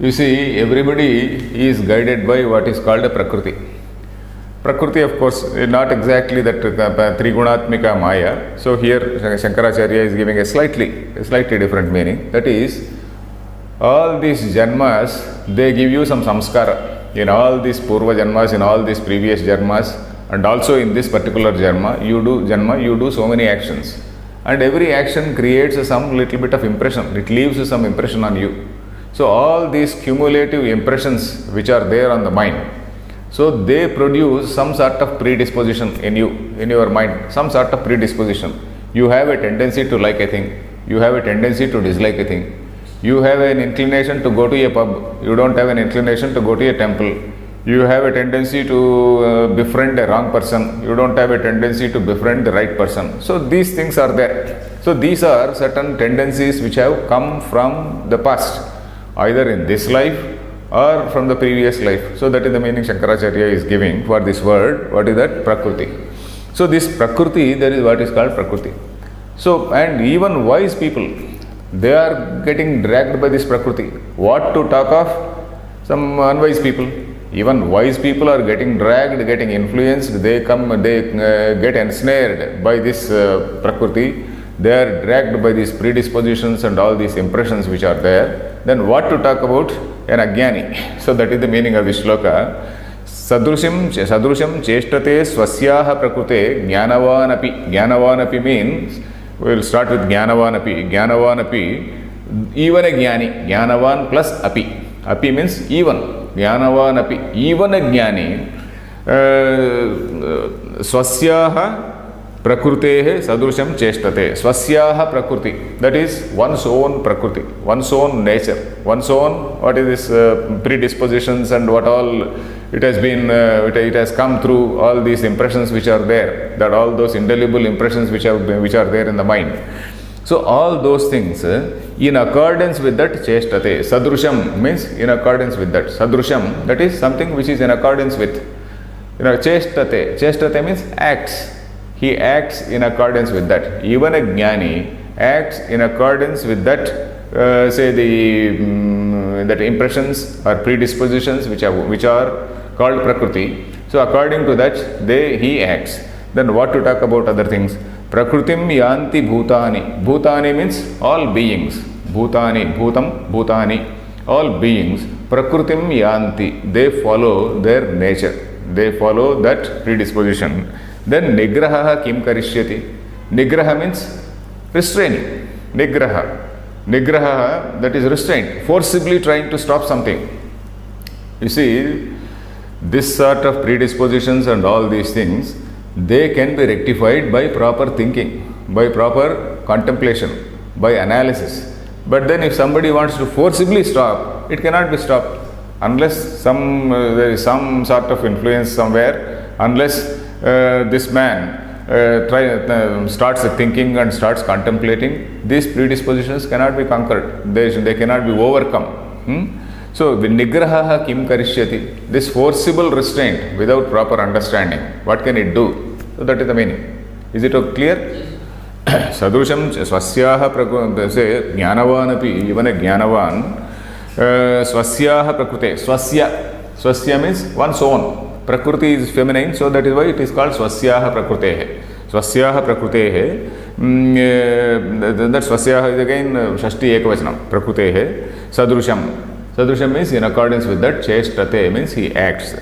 you see, everybody is guided by what is called a Prakriti. Prakriti, of course, is not exactly that Trigunatmika Maya. So here Shankaracharya is giving a slightly different meaning. That is, all these janmas, they give you some samskara. In all these purva janmas, in all these previous janmas, and also in this particular janma, you do so many actions. And every action creates some little bit of impression. It leaves some impression on you. So all these cumulative impressions which are there on the mind, so they produce some sort of predisposition in you, in your mind, some sort of predisposition. You have a tendency to like a thing. You have a tendency to dislike a thing. You have an inclination to go to a pub. You don't have an inclination to go to a temple. You have a tendency to befriend a wrong person. You don't have a tendency to befriend the right person. So these things are there. So these are certain tendencies which have come from the past, either in this life or from the previous life. So that is the meaning Shankaracharya is giving for this word. What is that? Prakriti. So this Prakriti, that is what is called Prakriti. So, and even wise people, they are getting dragged by this Prakriti. What to talk of some unwise people? Even wise people are getting dragged, getting influenced. They get ensnared by this Prakriti. They are dragged by these predispositions and all these impressions which are there. Then what to talk about? An ajnani. So that is the meaning of this shloka. Sadrusham cheshtate swasyaha prakrute jnanavanapi. Jnanavanapi means, we will start with jnanavanapi. Jnanavanapi, even a jnani. Jnanavan plus api. Api means even. Jnanavanapi, even a jnani. Swasyaha Prakrutehe sadrusham cheshtate. Swasyaha prakriti. That is one's own prakriti, one's own nature, one's own, what is this predispositions and what all it has been, it has come through, all these impressions which are there, that all those indelible impressions which are there in the mind. So all those things in accordance with that cheshtate. Sadrusham means in accordance with that. Sadrusham, that is something which is in accordance with. Cheshtate. Cheshtate means acts. He acts in accordance with that. Even a jnani acts in accordance with that, that impressions or predispositions which are called prakriti. So according to that, he acts. Then what to talk about other things? Prakrutim yanti bhutani. Bhutani means all beings. Bhutani, bhutam, bhutani, all beings. Prakrutim yanti. They follow their nature. They follow that predisposition. Then nigraha kim karishyati. Nigraha means restraining. Nigraha, that is restraint, forcibly trying to stop something. You see, this sort of predispositions and all these things, they can be rectified by proper thinking, by proper contemplation, by analysis. But then if somebody wants to forcibly stop, it cannot be stopped unless there is some sort of influence somewhere, unless this man starts thinking and starts contemplating, these predispositions cannot be conquered. They cannot be overcome. So, the nigraha kim karishyati, this forcible restraint without proper understanding, what can it do? So, that is the meaning. Is it clear? Sadrusham swasyaha say jnanavanapi, even a jnanavan, swasyaha prakrute. Swasya means one's own. Prakriti is feminine, so that is why it is called swasyaha prakrutehe. Swasyaha prakrutehe. That swasyaha is again shashti ekavachanam. Prakrutehe. Sadrusham. Sadrusham means in accordance with that. Cheshtate means he acts.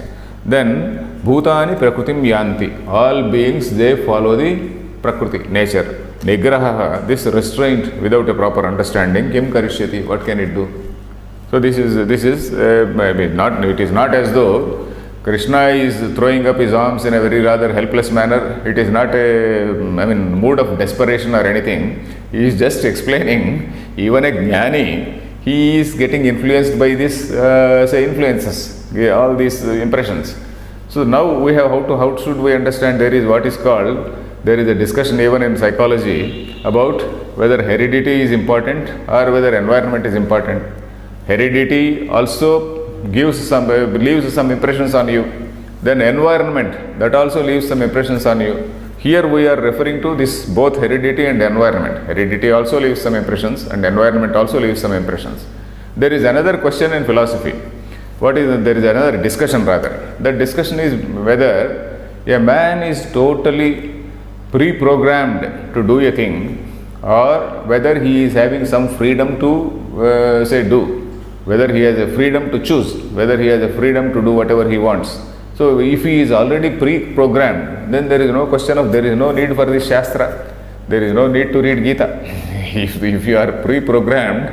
Then bhutani prakrutim yanti. All beings, they follow the prakriti, nature. Nigraha, this restraint without a proper understanding, kim karishyati, what can it do? So this is not, it is not as though Krishna is throwing up his arms in a very rather helpless manner. It is not a mood of desperation or anything. He is just explaining, even a jnani, he is getting influenced by this influences, all these impressions. So now we have how should we understand? There is what is called, there is a discussion even in psychology about whether heredity is important or whether environment is important. Heredity also leaves some impressions on you. Then environment, that also leaves some impressions on you. Here we are referring to this both heredity and environment. Heredity also leaves some impressions and environment also leaves some impressions. There is another question in philosophy. There is another discussion rather. That discussion is whether a man is totally pre-programmed to do a thing or whether he is having some freedom to do. Whether he has a freedom to choose, whether he has a freedom to do whatever he wants. So if he is already pre-programmed, then there is no question of, there is no need for this Shastra. There is no need to read Gita. If you are pre-programmed,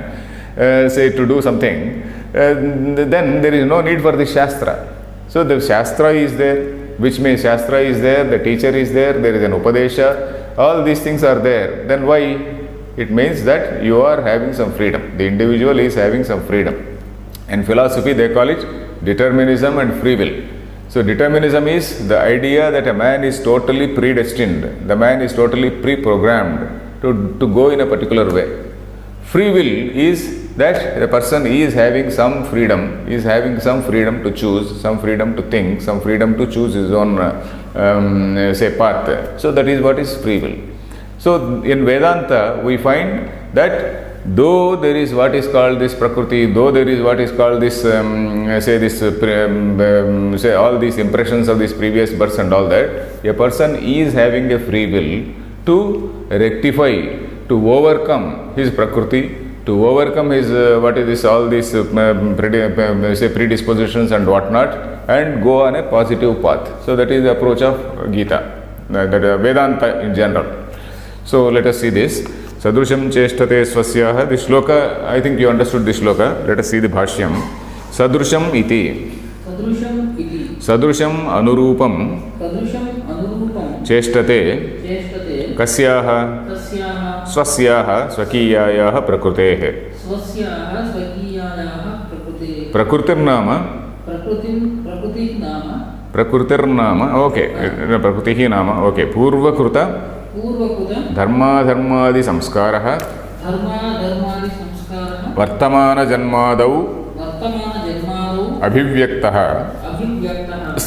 to do something, then there is no need for this Shastra. So the Shastra is there, which means Shastra is there, the teacher is there is an Upadesha, all these things are there. Then why? It means that you are having some freedom. The individual is having some freedom. In philosophy, they call it determinism and free will. So determinism is the idea that a man is totally predestined. The man is totally pre-programmed to go in a particular way. Free will is that the person is having some freedom, to choose, some freedom to think, some freedom to choose his own path. So that is what is free will. So in Vedanta we find that though there is what is called this Prakriti, though there is what is called this all these impressions of these previous births and all that, a person is having a free will to rectify, to overcome his Prakriti, to overcome his all these predispositions and whatnot, and go on a positive path. So that is the approach of Gita, that Vedanta in general. So let us see this. Sadrusham cheshtate swasyaha. This shloka, I think you understood this shloka. Let us see the bhashyam. Sadrusham iti. Sadrusham anurupam. Cheshtate. Kasyaha. Swasyaha swakiyayaha prakrutehe. Prakrutirnama. Okay. Prakrutihi nama. Okay. Purvakruta. धर्माधर्मादि संस्कारः वर्तमान जन्मादौ अभिव्यक्तः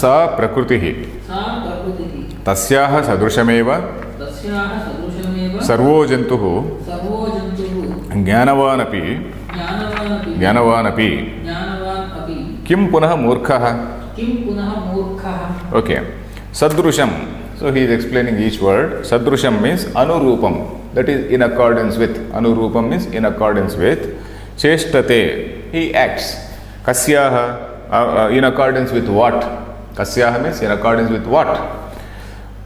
सा प्रकृतिः तस्याः सदृशमेव servo जन्तुः ज्ञानवानपि किं पुनः मूर्खः. Okay. Sadrusham. So he is explaining each word. Sadrusham means anurupam, that is in accordance with. Anurupam means in accordance with. Cheshtate, he acts. Kasyaha, in accordance with what? Kasyaha means in accordance with what?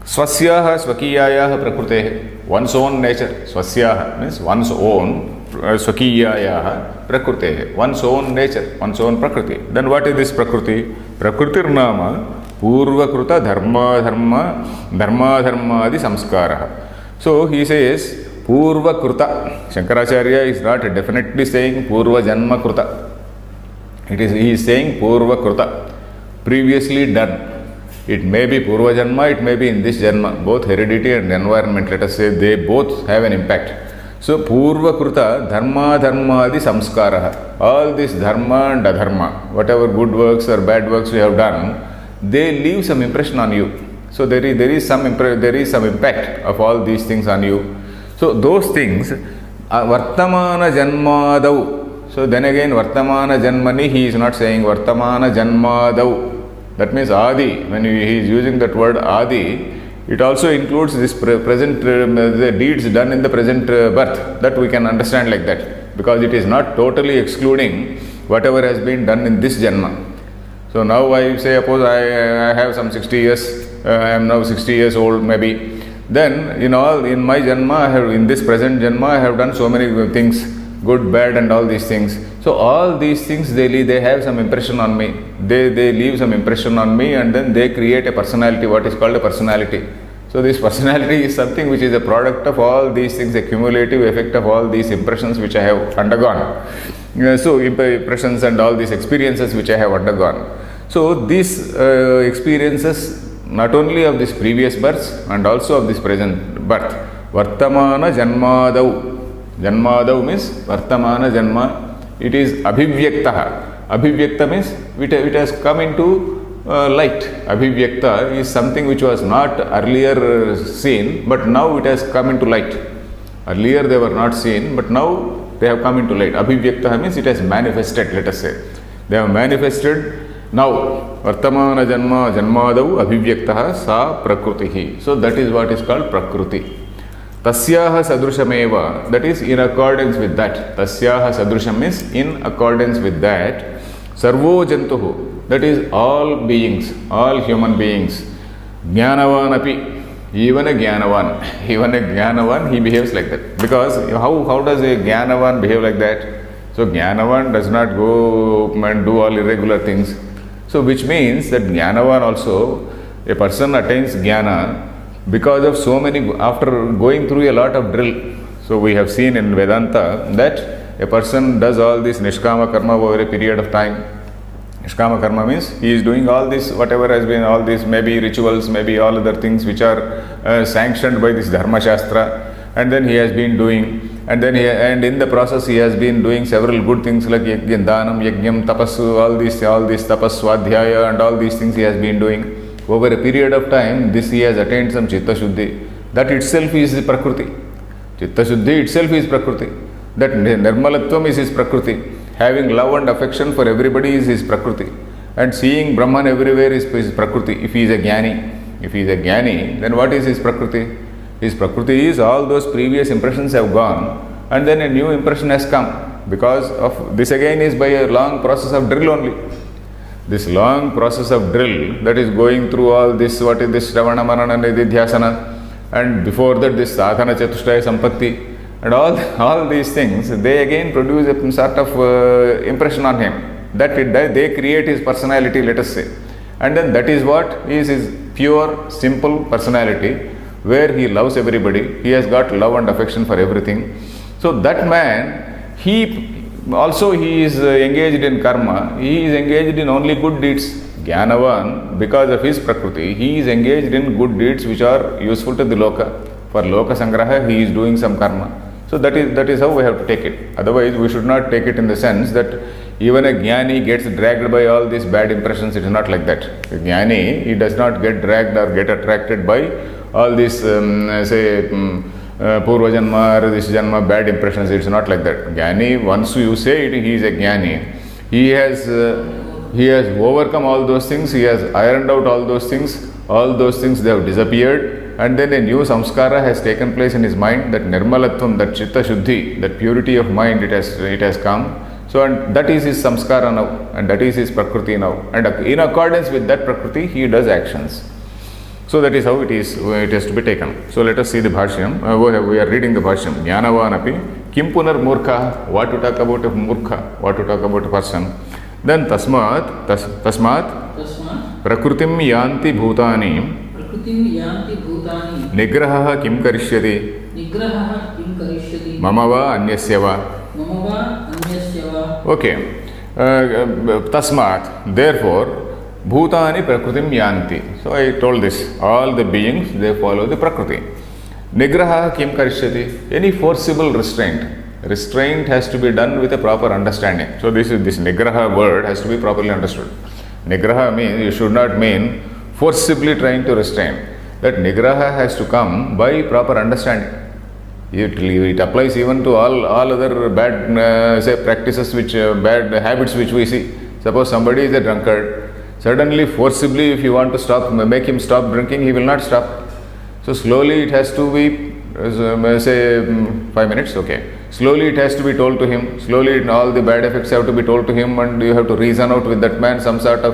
Swasyaha swakiyayaha prakrutehe, one's own nature. Swasyaha means one's own, swakiyayaha prakrutehe, one's own nature, one's own prakriti. Then what is this prakriti? Prakrutirnama Purvakruta dharmadharmadi samskara. So he says Purvakruta. Shankaracharya is not definitely saying Purva Janma Kruta. He is saying Purvakruta, previously done. It may be Purva Janma, it may be in this Janma. Both heredity and environment, let us say, they both have an impact. So Purvakruta dharmadharmadi samskara. All this dharma and adharma, whatever good works or bad works we have done, they leave some impression on you. So there is some impact of all these things on you. So those things, Vartamana Janmadau. So then again, Vartamana Janmani, he is not saying Vartamana Janmadau. That means Adi. When he is using that word Adi, it also includes this present, the deeds done in the present birth. That we can understand like that. Because it is not totally excluding whatever has been done in this Janma. So now I say, suppose I have some 60 years, I am now 60 years old maybe. Then in my Janma, in this present Janma, I have done so many things, good, bad and all these things. So all these things, they have some impression on me. They leave some impression on me, and then they create a personality, what is called a personality. So this personality is something which is a product of all these things, a cumulative effect of all these impressions which I have undergone. So impressions and all these experiences which I have undergone. So these experiences, not only of this previous births and also of this present birth. Vartamana Janmadau. Janmadau means Vartamana Janma. It is Abhivyaktaha. Abhivyakta means it has come into light. Abhivyakta is something which was not earlier seen, but now it has come into light. Earlier they were not seen, but now they have come into light. Abhivyaktaha means it has manifested, let us say. They have manifested now. Vartamana Janma Janmadau Abhivyaktaha Sa Prakrutihi. So that is what is called Prakruti. Tasyaha Sadrushameva, that is in accordance with that. Tasyaha Sadrusham means in accordance with that. Sarvo Jantuhu, that is all beings, all human beings. Jnanavan api, even a Jnanavan, he behaves like that. Because how does a Jnanavan behave like that? So Jnanavan does not go and do all irregular things. So which means that Jnanavan also, a person attains Jnana because of so many, after going through a lot of drill. So we have seen in Vedanta that a person does all this Nishkama Karma over a period of time. Nishkama Karma means he is doing all this, whatever has been, all these maybe rituals, maybe all other things which are sanctioned by this Dharma Shastra, and then he has been doing, and in the process he has been doing several good things like Danam, Yajnam, Tapassu, all these Tapas, Swadhyaya and all these things he has been doing. Over a period of time, this he has attained some Chitta Shuddhi. That itself is the Prakriti. Chitta Shuddhi itself is Prakriti. That Nirmalatvam is his Prakriti. Having love and affection for everybody is his Prakriti. And seeing Brahman everywhere is his Prakriti. If he is a Jnani, then what is his Prakriti? His Prakriti is all those previous impressions have gone, and then a new impression has come. Because of this again is by a long process of drill only. This long process of drill that is going through all this, what is this Shravana, Manana, Nididhyasana, and before that this Sadhana, Chatushtaya, Sampatti, and all these things, they again produce a sort of impression on him. That they create his personality, let us say. And then that is what is his pure, simple personality, where he loves everybody, he has got love and affection for everything. So that man, he is engaged in karma, he is engaged in only good deeds. Jnanavan, because of his Prakriti, he is engaged in good deeds which are useful to the Loka. For Loka Sangraha, he is doing some karma. So that is how we have to take it. Otherwise, we should not take it in the sense that even a Jnani gets dragged by all these bad impressions. It is not like that. A Jnani, he does not get dragged or get attracted by all these, Purva Janma or this Janma bad impressions. It's not like that. Jnani, once you say it, he is a Jnani. He has overcome all those things. He has ironed out all those things. All those things, they have disappeared. And then a new samskara has taken place in his mind. That Nirmalatvam, that Chitta Shuddhi, that purity of mind, it has come. So and that is his samskara now. And that is his Prakriti now. And in accordance with that Prakriti, he does actions. So that is how it has to be taken. So let us see the Bhashyam. We are reading the Bhashyam. Jnanavan api kim punar murkha. What to talk about a murkha? What to talk about a person? Then tasmat prakritim yanti bhutani nigraha kim karishyati mama va anyasya va. Okay. Tasmat, therefore, Bhutani Prakritim Yanti. So I told this, all the beings, they follow the Prakriti. Nigraha Kim Karishyati, any forcible restraint. Restraint has to be done with a proper understanding. So this Nigraha word has to be properly understood. Nigraha means, you should not mean forcibly trying to restrain. That Nigraha has to come by proper understanding. It applies even to all other bad say practices, bad habits which we see. Suppose somebody is a drunkard, suddenly forcibly if you want to make him stop drinking, he will not stop. So slowly it has to be say 5 minutes, okay. Slowly it has to be told to him. Slowly all the bad effects have to be told to him, and you have to reason out with that man.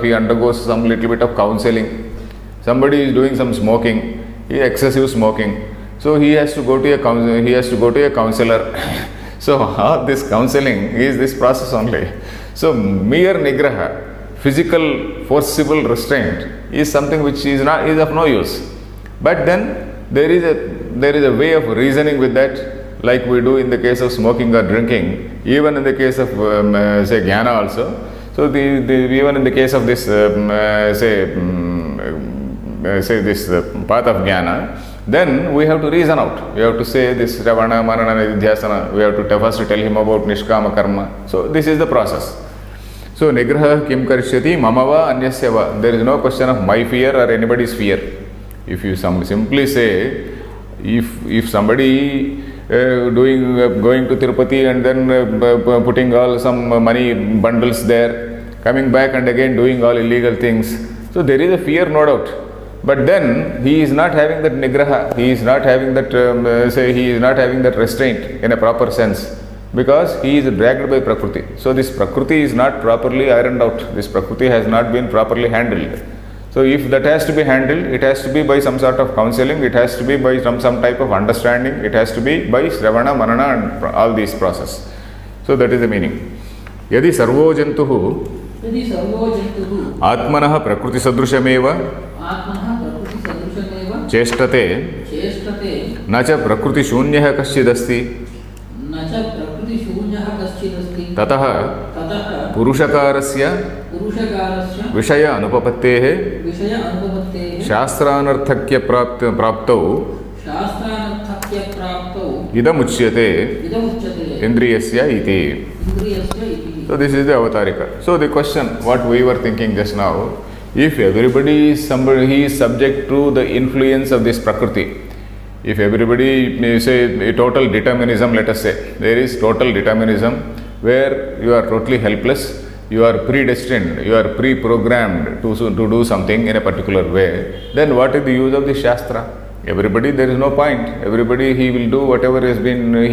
He undergoes some little bit of counseling. Somebody is doing some smoking, excessive smoking. So he has to go to a counselor. So all this counseling is this process only. So mere nigraha, physical forcible restraint, is something which is of no use. But then there is a way of reasoning with that, like we do in the case of smoking or drinking, even in the case of say Jnana also. So even in the case of this this path of Jnana, then we have to reason out. We have to say this Ravana, Manana, Nidhyasana. We have to first tell him about Nishkama Karma. So this is the process. So Nigraha Kim Karishyati Mamava Anyasyava. There is no question of my fear or anybody's fear. If you simply say, if somebody going to Tirupati and then putting all some money bundles there, coming back and again doing all illegal things, so there is a fear, no doubt. But then he is not having that nigraha, he is not having that he is not having that restraint in a proper sense, because he is dragged by Prakriti. So this Prakriti is not properly ironed out. This Prakriti has not been properly handled. So if that has to be handled, it has to be by some sort of counseling, it has to be by some type of understanding, it has to be by Shravana, Manana and all these process. So that is the meaning. Yadi sarvo jantuhu atmanah prakriti sadrushameva चेष्टते न च प्रकृति शून्यः कश्चिदस्ति ततः पुरुषकारस्य विषय अनुपपत्तेः शास्त्रानर्थक्य प्राप्तौ इदमुच्यते इंद्रियस्य इति. So this is the avatarika. So the question what we were thinking just now, if everybody is subject to the influence of this Prakriti, if everybody may say a total determinism, let us say, there is total determinism where you are totally helpless, you are predestined, you are pre-programmed to do something in a particular way, then what is the use of the Shastra? Everybody, there is no point. Everybody, he will do whatever he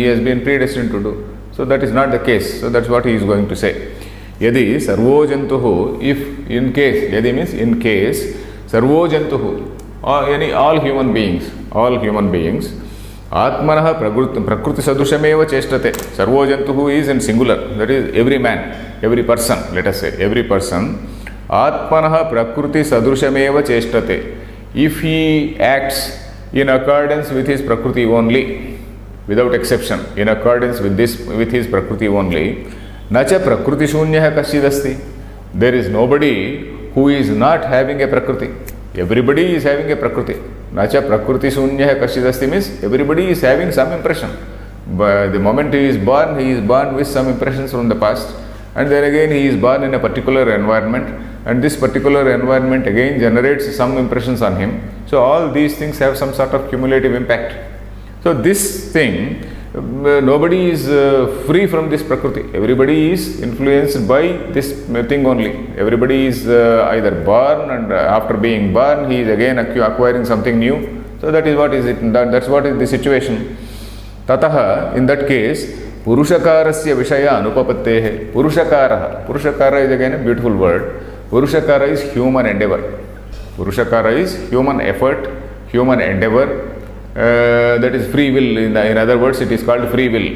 has been predestined to do. So that is not the case. So that's what he is going to say. Yadi sarvo jantuhu, if in case, yadi means in case, sarvo jantuhu, or all human beings, atmanah prakriti sadrushameva cheshtate. Sarvo jantuhu is in singular, that is every man, every person, let us say, every person. Atmanah prakriti sadrushameva cheshtate. If he acts in accordance with his prakriti only, without exception, in accordance with his prakriti only, nacha prakriti shunyah kashidasti. There is nobody who is not having a prakriti. Everybody is having a prakriti. Nacha prakriti shunyah kashidasti means everybody is having some impression. But the moment he is born with some impressions from the past, and then again he is born in a particular environment, and this particular environment again generates some impressions on him. So all these things have some sort of cumulative impact. So this thing, nobody is free from this Prakriti. Everybody is influenced by this thing only. Everybody is either born, and after being born, he is again acquiring something new. So that is what is it. That's what is the situation. Tataha, in that case, Purushakarasya Vishaya Anupapattehe. Purushakara is again a beautiful word. Purushakara is human endeavor. Purushakara is human effort, human endeavor. That is free will. In other words, it is called free will.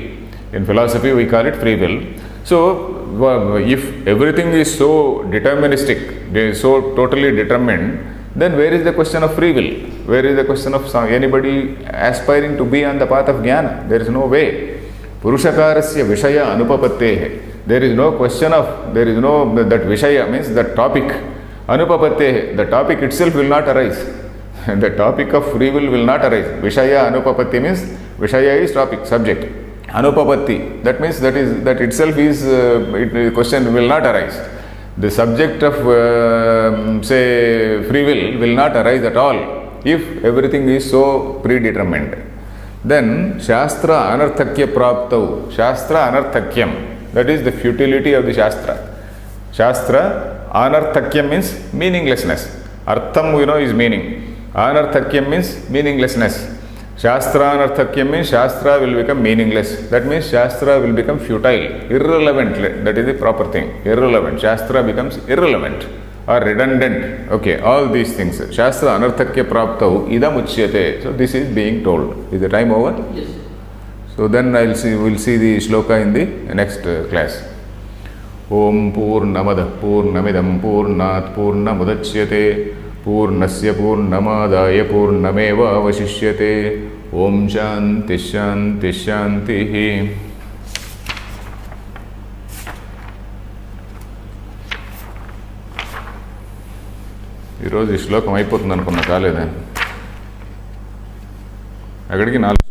In philosophy, we call it free will. So, if everything is so deterministic, so totally determined, then where is the question of free will? Where is the question of anybody aspiring to be on the path of Jnana? There is no way. Purushakarasya Vishaya Anupapattehe. There is no question of, that Vishaya means the topic. Anupapattehe, the topic itself will not arise. The topic of free will not arise. Vishaya Anupapatti means Vishaya is topic, subject. Anupapatti, that means that itself is, the question will not arise. The subject of, say, free will not arise at all if everything is so predetermined. Then Shastra Anarthakya Praptau. Shastra Anarthakyam. That is the futility of the Shastra. Shastra Anarthakyam means meaninglessness. Artham we know is meaning. Anarthakyam means meaninglessness. Shastra Anarthakyam means Shastra will become meaningless. That means Shastra will become futile, irrelevant. That is the proper thing. Irrelevant. Shastra becomes irrelevant or redundant. Okay, all these things. Shastra Anarthakya Praptau Idam Uchyate. So this is being told. Is the time over? Yes. So then we'll see the shloka in the next class. Om Purnamada Purnamidam Purnat Purnamudachyate Purnasya Purnamadaya Purnameva Vasishyate. Om Shanti Shanti Shanti. ఈరోజు ఈ శ్లోకం అయిపోతుంది అనుకున్నా, కాలేదా? అక్కడికి 4